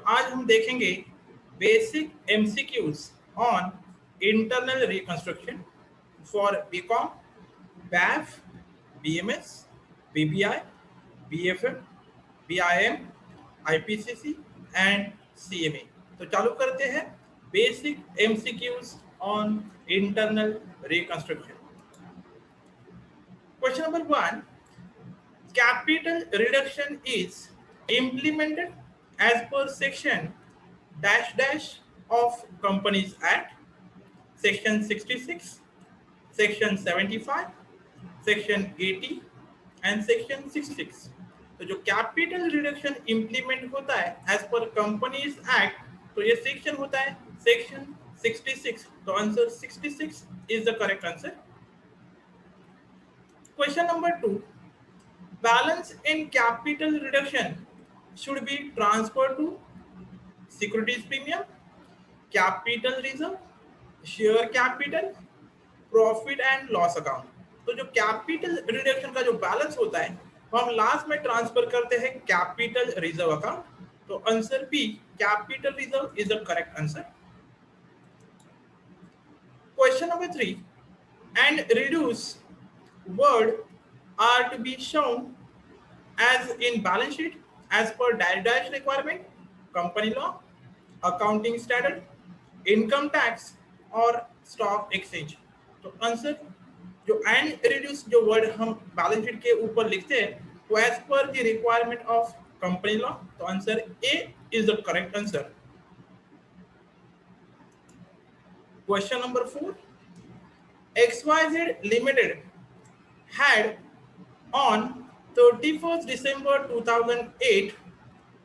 आज हम देखेंगे basic MCQs on internal reconstruction for BCom, BAF, BMS, BBI, BFM, BIM, IPCC and CMA. तो चालू करते हैं basic MCQs on internal reconstruction. Question number 1, capital reduction is implemented as per section dash dash of Companies Act, section 66, section 75, section 80 and section 66। तो जो capital reduction implement होता है as per companies act, तो ये section होता है section 66। तो answer 66 is the correct answer. Question number 2, balance in capital reduction should be transferred to securities premium, capital reserve, share capital, profit and loss account। तो जो capital reduction का जो balance होता है वो हम लास्ट में ट्रांसफर करते हैं कैपिटल रिजर्व अकाउंट। तो answer B capital reserve is the correct answer. Question number 3, and reduce word are to be shown as in balance sheet as per dash requirement, company law, accounting standard, income tax और stock exchange। तो answer जो and reduce जो word हम balance sheet के ऊपर लिखते हैं वो as per the requirement of company law. तो answer A is the correct answer. Question number 4, XYZ Limited had on 31st December 2008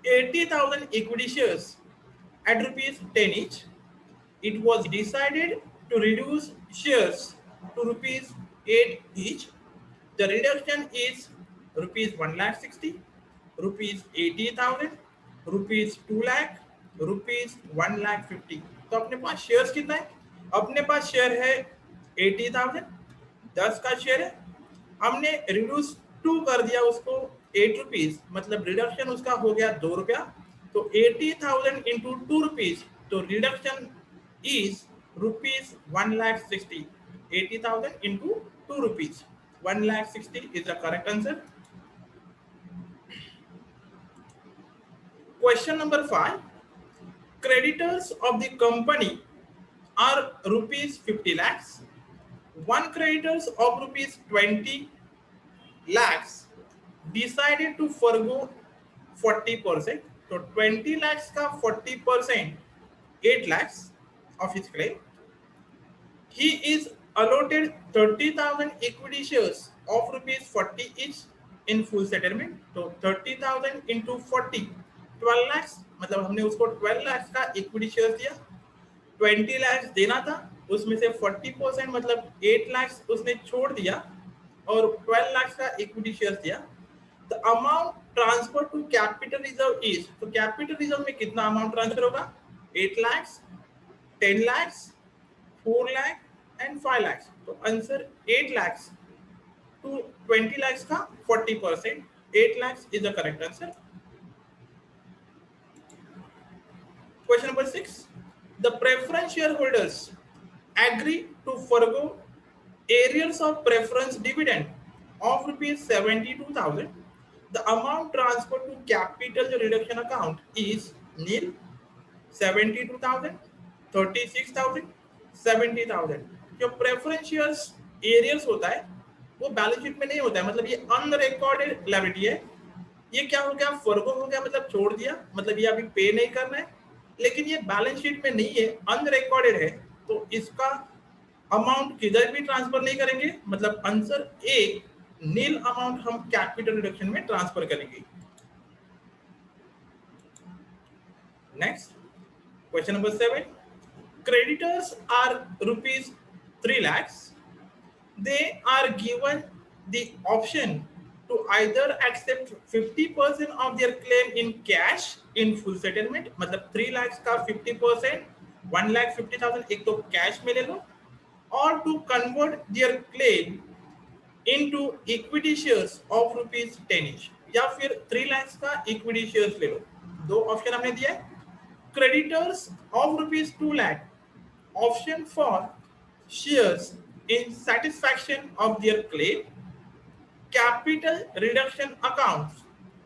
80,000 equity shares at rupees 10 each. It was decided to reduce shares to rupees 8 each. The reduction is rupees 1,60,000, rupees 80,000, rupees 2 lakh, rupees 1,50,000। तो अपने पास shares कितना है? अपने पास share है 80,000, 10 का share है, हमने reduce 2 कर दिया उसको 8 रुपीज, मतलब रिडक्शन उसका हो गया 2 रुपया। तो 80,000 इंटू 2 रुपीज, तो reduction is rupees 1,60,000। 80,000 into 2 rupees 1,60,000 is the correct answer. Question number 5, creditors of the company are rupees 50 lakhs. One creditors of rupees 20 lakhs decided to forgo 40%. तो 20 lakhs का 40% 8 lakhs of his claim. He is allotted 30,000 equity shares of rupees 40 each in full settlement। तो 30,000 into 40 12 lakhs, मतलब हमने उसको 12 lakhs का equity shares दिया। 20 lakhs देना था, उसमें से 40% मतलब 8 lakhs उसने छोड़ दिया और 12 lakhs का equity shares दिया। The amount transfer to capital reserve is, तो capital reserve में कितना amount transfer होगा? 8 lakhs, 10 lakhs, 4 lakh and 5 lakhs। तो आंसर 8 lakhs to 20 lakhs का 40%, 8 lakhs is the correct answer। Question number 6, the preference shareholders agree to forgo arrears of preference dividend of rupees 72,000। The amount transferred to capital reduction account is nil, 72,000, 36,000, 70,000। जो preference shares arrears होता है वो balance sheet में नहीं होता है, मतलब ये अनरिकॉर्डेड लायबिलिटी है। ये क्या हो गया? फर्गो हो गया, मतलब छोड़ दिया, मतलब ये अभी पे नहीं करना है, लेकिन ये बैलेंस शीट में नहीं है, अनरिकॉर्डेड है, तो इसका अमाउंट किधर भी ट्रांसफर नहीं करेंगे, मतलब आंसर ए नील अमाउंट हम कैपिटल रिडक्शन में ट्रांसफर करेंगे। Next question number 7, creditors are rupees 3 lakhs. They are given the option to either accept 50% of their claim in cash in full settlement, मतलब 3 lakhs का 50% 1,50,000 एक तो cash में ले लो, और to convert their claim into equity shares of rupees 10 each, या फिर 3 lakhs का equity shares ले लो। दो ऑप्शन हमने दिया है, creditors of rupees 2 lakh option for shares in satisfaction of their claim, capital reduction accounts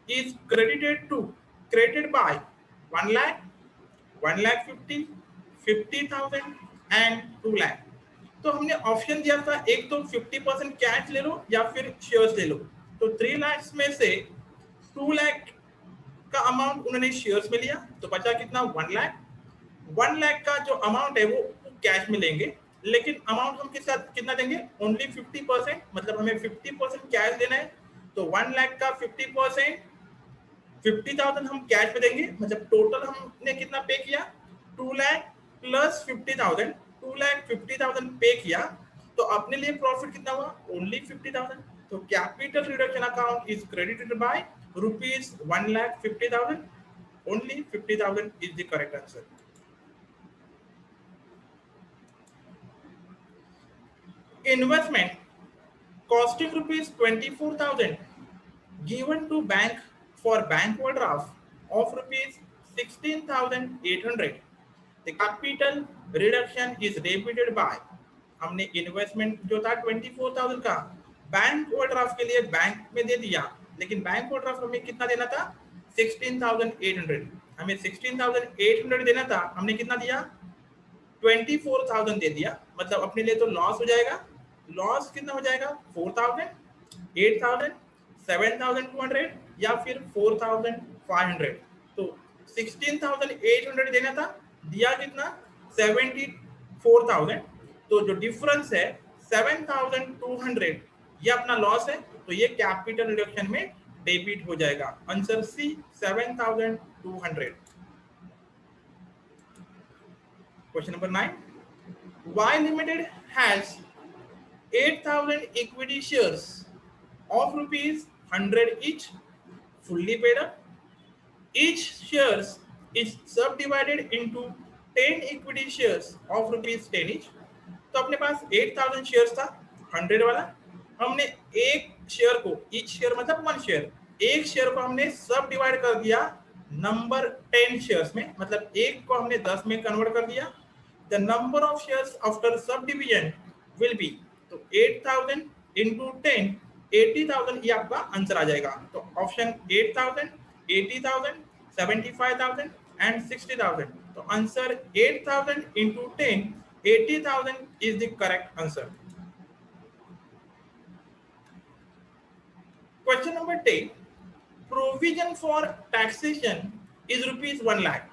is credited by 1 lakh, 1 lakh 50, 50,000 and 2 lakh. तो हमने ऑप्शन दिया था एक तो 50% कैश ले लो या फिर शेयर्स ले लो। तो 3 लाख में से 2 लाख का अमाउंट उन्होंने शेयर्स में लिया तो बचा कितना 1 लाख। 1 लाख का जो अमाउंट है वो कैश में लेंगे, लेकिन अमाउंट हम किसका कितना देंगे ओनली 50%, मतलब हमें 50% कैश देना है। तो 1 लाख का 50% 50,000 हम कैश में देंगे, मतलब टोटल हमने कितना पे किया 2 लाख प्लस 50,000, 2 लाख 50,000 पे किया। तो अपने लिए प्रॉफिट कितना हुआ ओनली 50,000। तो capital reduction account is credited by rupees 1 lakh 50,000, only 50,000 is the correct answer. Investment costing rupees 24,000 given to bank for bank overdraft of rupees 16,800. The capital reduction is debited by, हमने investment जो था 24,000 का bank overdraft के लिए bank में दे दिया, लेकिन bank overdraft हमें कितना देना था 16,800। हमें 16,800 देना था, हमने कितना दिया 24,000 दे दिया, मतलब अपने लिए तो लॉस हो जाएगा। लॉस कितना हो जाएगा 4,000, 8,000, 7,200 या फिर 4,500। तो 16,800 देना था, दिया कितना 74,000। तो जो डिफरेंस है 7,200 ये अपना लॉस है, तो ये कैपिटल रिडक्शन में डेबिट हो जाएगा। Answer C 7,200। Question number 9. Y Limited has 8,000 equity shares of rupees 100 each, fully paid up. Each shares is subdivided into 10 equity shares of rupees 10 each. तो अपने पास 8,000 शेयर्स था 100 वाला, हमने एक शेयर को, ईच शेयर मतलब 1 शेयर, एक शेयर को हमने सब डिवाइड कर दिया नंबर 10 शेयर्स में, मतलब एक को हमने 10 में कन्वर्ट कर दिया। The number of shares after subdivision will be, तो 8,000 into 10 80,000 ये आपका आंसर आ जाएगा। तो ऑप्शन 8,000, 80,000, 75,000 and 60,000। तो answer 8,000 into 10 80,000 is the correct answer। Question number 10. Provision for taxation is rupees 1 lakh.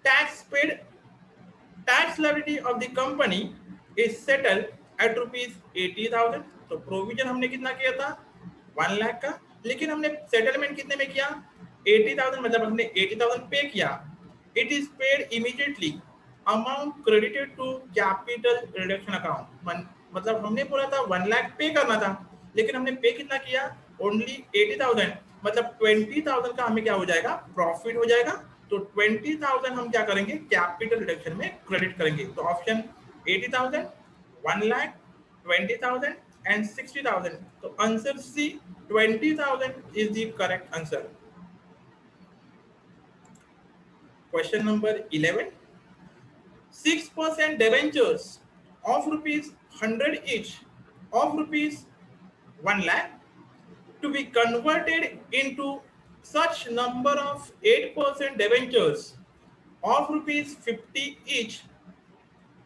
Tax paid, tax liability of the company is settled at rupees 80,000। तो provision हमने कितना किया था 1 लाख का, लेकिन हमने सेटलमेंट कितने में किया 80,000, मतलब हमने 80,000 पे किया। It is paid immediately, amount credited to capital reduction account, मतलब हमने बोला था 1 लाख पे करना था, लेकिन हमने पे कितना किया ओनली 80,000, मतलब 20,000 का हमें क्या हो जाएगा प्रॉफिट हो जाएगा। तो 20,000 हम क्या करेंगे कैपिटल रिडक्शन में क्रेडिट करेंगे। तो ऑप्शन 80,000, 1 लाख, 20,000 एंड 60,000। तो answer C 20,000 is the correct answer. Question number 11. 6% debentures of rupees 100 each of rupees 1 lakh to be converted into such number of 8% debentures of rupees 50 each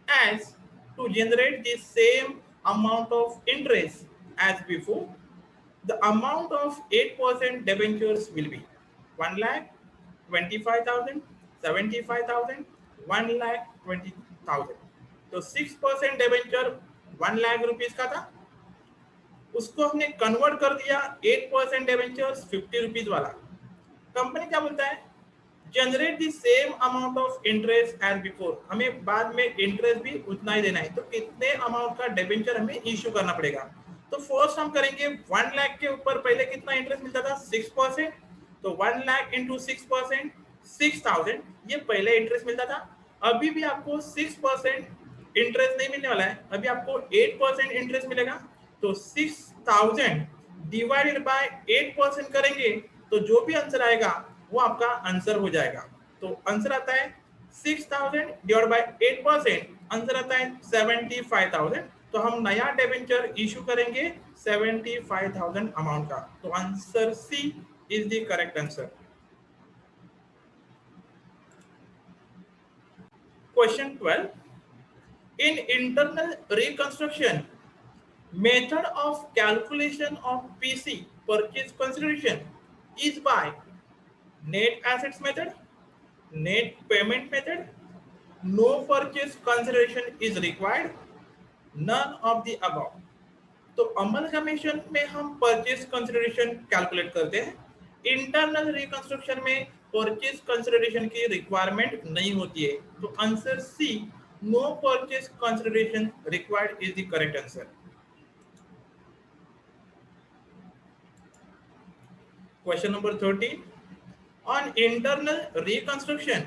as to generate the same amount of interest as before. The amount of 8% debentures will be 1 lakh, 25,000, 75,000, 1 lakh 20,000। तो 6% debenture 1 lakh rupees का था, उसको हमने convert कर दिया 8% debentures 50 rupees वाला। Company क्या बोलता है generate the same amount of interest as before, हमें बाद में इंटरेस्ट भी उतना ही देना है, तो कितने अमाउंट का डिबेंचर हमें इश्यू करना पड़ेगा। तो फर्स्ट हम करेंगे 1 लाख के ऊपर पहले कितना इंटरेस्ट मिलता था 6%, तो 1 लाख इंटू 6% 6,000 ये पहले इंटरेस्ट मिलता था। अभी भी आपको 6% इंटरेस्ट नहीं मिलने वाला है, अभी आपको 8% इंटरेस्ट मिलेगा। तो 6,000 डिवाइडेड बाय 8% करेंगे तो जो भी आंसर आएगा वो आपका आंसर हो जाएगा। तो आंसर आता है 6000 डिवाइड बाय 8%, आंसर आता है 75,000। तो हम नया डिबेंचर इशू करेंगे 75,000 अमाउंट का। तो answer C is the correct answer. Question 12, in internal reconstruction, method of calculation of PC purchase consideration is by net assets method, net payment method, no purchase consideration is required, none of the above। तो amalgamation में हम purchase consideration calculate करते हैं, internal reconstruction में purchase consideration की requirement नहीं होती है। तो answer C, no purchase consideration required is the correct answer. Question number 13, on internal reconstruction,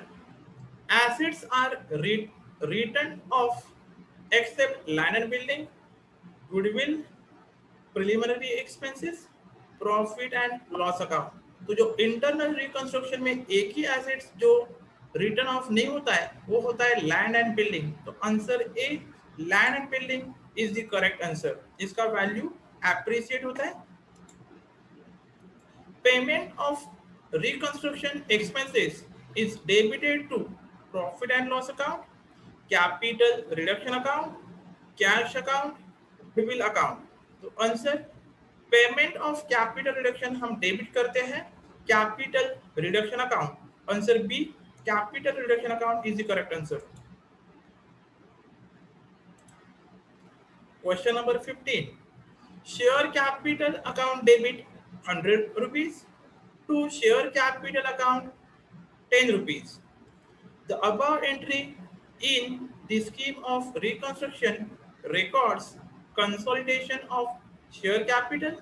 assets are written off except land and building, goodwill, preliminary expenses, profit and loss account. तो जो internal reconstruction में एक ही assets जो written off नहीं होता है वो होता है लैंड एंड बिल्डिंग। तो answer A, land and building is the correct answer. इसका वैल्यू एप्रिशिएट होता है। Payment of reconstruction expenses is debited to profit and loss account, capital reduction account, cash account, goodwill account. तो answer payment of capital reduction हम debit करते हैं capital reduction account. Answer B, capital reduction account is the correct answer. Question number 15, share capital account debit 100 rupees to share capital account 10 rupees। The above entry in the scheme of reconstruction records consolidation of share capital,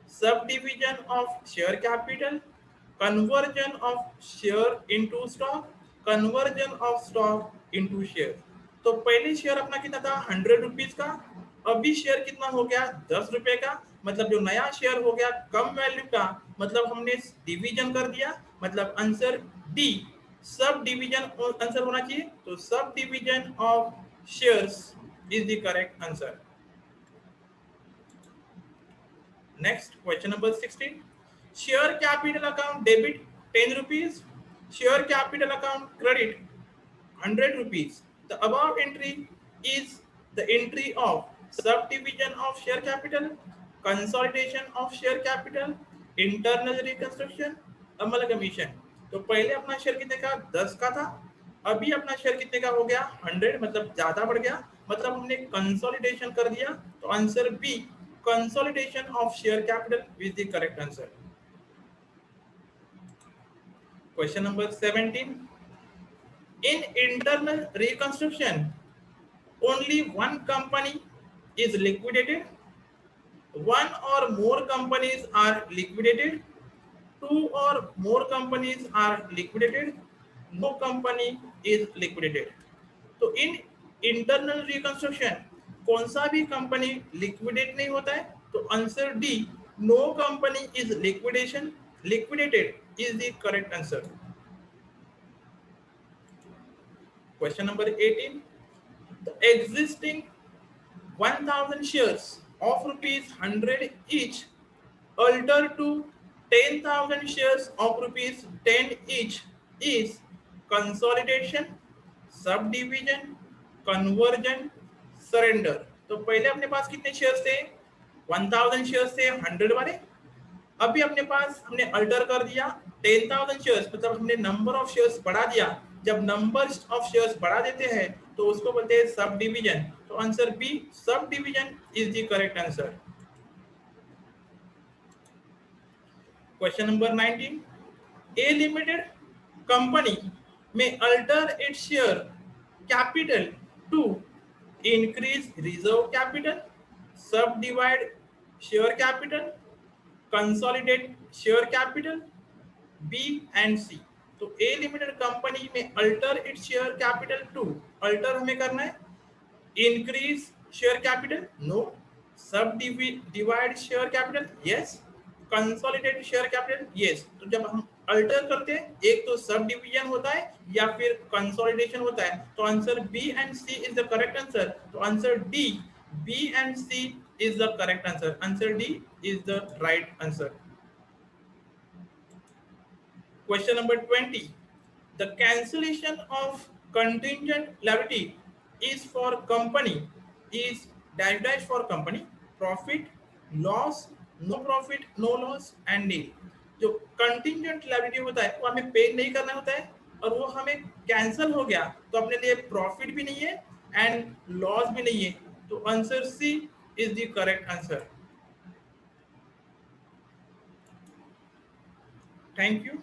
subdivision of share capital, conversion of share into stock, conversion of stock into share। तो पहले share अपना कितना था 100 rupees का, अभी share कितना हो गया 10 रुपए का। मतलब जो नया शेयर हो गया कम वैल्यू का, मतलब हमने डिवीजन कर दिया। मतलब answer D, sub division answer होना चाहिए। तो sub division of shares is the correct answer. Next question number 16, share capital account debit 10 rupees, share capital account credit 100 rupees। The above entry is the entry of subdivision of share capital, consolidation of share capital, internal reconstruction, amalgamation। तो पहले अपना share कितने का 10 का था, अभी अपना share कितने का हो गया 100, मतलब ज्यादा बढ़ गया, मतलब हमने कंसोलिडेशन कर दिया। तो answer B, consolidation of share capital is the correct answer. Question number 17, in internal reconstruction only one company is liquidated, one or more companies are liquidated, two or more companies are liquidated, no company is liquidated। तो in internal reconstruction कौन सा भी company liquidate नहीं होता है। तो answer D, no company is liquidated is the correct answer. Question number 18, the existing 1000 shares of rupees 100 each alter to 10,000 shares of rupees 10 each is consolidation, subdivision, conversion, surrender। तो पहले अपने पास कितने shares थे 1000 shares थे 100 वाले, अभी अपने पास हमने अल्टर कर दिया 10,000 शेयर्स, मतलब हमने नंबर ऑफ शेयर्स बढ़ा दिया। जब नंबर ऑफ शेयर्स बढ़ा देते हैं तो उसको बोलते हैं सब डिवीजन। तो answer B, sub division is the correct answer. Question number 19, A limited company में alter its share capital to increase reserve capital, sub divide share capital, consolidate share capital, B and C. तो A limited company में alter its share capital to, alter हमें करना है, increase share capital no, sub divide share capital yes, consolidate share capital yes. तो जब हम alter करते हैं, एक तो सब डिवीजन होता है या फिर कंसोलिडेशन होता है। तो answer B and C is the correct answer. तो answer D, B and C is the correct answer. Answer D is the right answer. Question number 20. The cancellation of contingent liability is for company is dash dash for company, profit, loss, no profit, no loss and nil। जो contingent liability होता है वो हमें पे नहीं करना होता है और वो हमें कैंसिल हो गया तो अपने लिए प्रॉफिट भी नहीं है एंड लॉस भी नहीं है। तो answer C is the correct answer. Thank you.